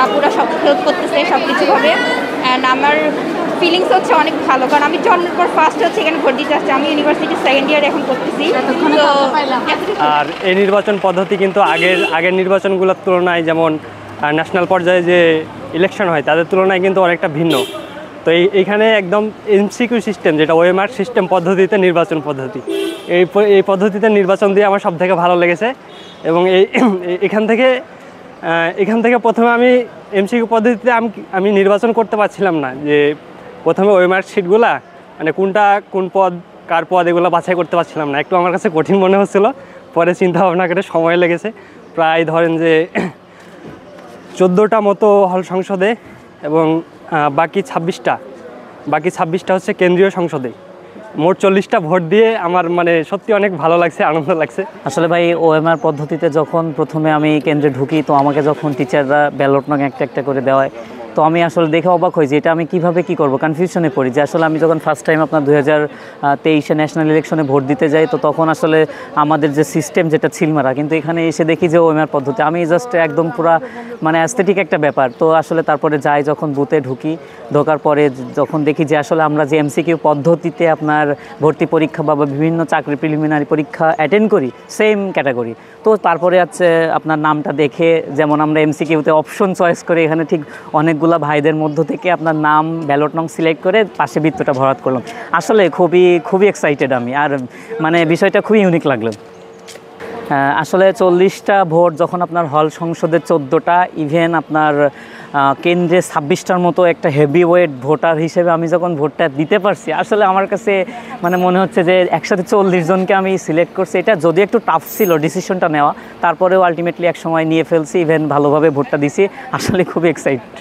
আপুরা সব হেল্প করতেছে সব কিছুভাবে। অ্যান্ড আমার ফিলিংস হচ্ছে অনেক ভালো, কারণ আমি জন্মের পর ফার্স্ট হচ্ছে এখানে ভোট দিতে আসছি। আমি ইউনিভার্সিটি সেকেন্ড ইয়ার এখন করতেছি। তো আর এই নির্বাচন পদ্ধতি কিন্তু আগের নির্বাচনগুলোর তুলনায়, যেমন ন্যাশনাল পর্যায়ে যে ইলেকশন হয় তাদের তুলনায় কিন্তু অনেকটা ভিন্ন। তো এইখানে একদম এমসিকিউ সিস্টেম, যেটা ওএমআর সিস্টেম পদ্ধতিতে নির্বাচন পদ্ধতি, এই পদ্ধতিতে নির্বাচন দিয়ে আমার সবথেকে ভালো লেগেছে। এবং এখান থেকে প্রথমে আমি এমসিকিউ পদ্ধতিতে আমি নির্বাচন করতে পারছিলাম না, যে প্রথমে ওএমআর শিটগুলা মানে কোন পদ কার পদ এগুলো বাছাই করতে পারছিলাম না, একটু আমার কাছে কঠিন মনে হচ্ছিলো। পরে চিন্তা ভাবনা করে সময় লেগেছে প্রায় ধরেন যে 14টা মতো হল সংসদে, এবং বাকি 26টা হচ্ছে কেন্দ্রীয় সংসদে। মোট 40টা ভোট দিয়ে আমার মানে সত্যি অনেক ভালো লাগছে, আনন্দ লাগছে। আসলে ভাই ওএমআর পদ্ধতিতে যখন প্রথমে আমি কেন্দ্রে ঢুকি, তো আমাকে যখন টিচাররা ব্যালট নং একটা করে দেওয়ায়, তো আমি আসলে দেখে অবাক হই যে এটা আমি কীভাবে কী করবো, কনফিউশনে পড়ি। যে আসলে আমি যখন ফার্স্ট টাইম আপনার 2023 ন্যাশনাল ইলেকশনে ভোট দিতে যাই, তো তখন আসলে আমাদের যে সিস্টেম যেটা ছিলমারা, কিন্তু এখানে এসে দেখি যে ওএমআর পদ্ধতি আমি জাস্ট একদম পুরা মানে অ্যাস্থেটিক একটা ব্যাপার। তো আসলে তারপরে যাই, যখন বুথে ঢোকার পরে যখন দেখি যে আসলে আমরা যে এমসিকিউ পদ্ধতিতে আপনার ভর্তি পরীক্ষা বা বিভিন্ন চাকরি প্রিলিমিনারি পরীক্ষা অ্যাটেন্ড করি, সেম ক্যাটাগরি। তো তারপরে আছে আপনার নামটা দেখে, যেমন আমরা এমসিকিউতে অপশন চয়েস করে এখানে ঠিক অনেকগুলা ভাইদের মধ্য থেকে আপনার নাম ব্যালট নং সিলেক্ট করে পাশে বৃত্তটা ভরাট করলাম। আসলে খুবই এক্সাইটেড আমি, আর মানে বিষয়টা খুবই ইউনিক লাগলো। আসলে 40টা ভোট, যখন আপনার হল সংসদে 14টা, ইভেন আপনার কেন্দ্রে 26টার মতো একটা হেভি ওয়েট ভোটার হিসেবে আমি যখন ভোটটা দিতে পারছি, আসলে আমার কাছে মানে মনে হচ্ছে যে একসাথে 40 জনকে আমি সিলেক্ট করছি। এটা যদি একটু টাফ ছিল ডিসিশনটা নেওয়া, তারপরেও আলটিমেটলি এক সময় নিয়ে ফেলছি, ইভেন ভালোভাবে ভোটটা দিছি। আসলে খুবই এক্সাইটেড।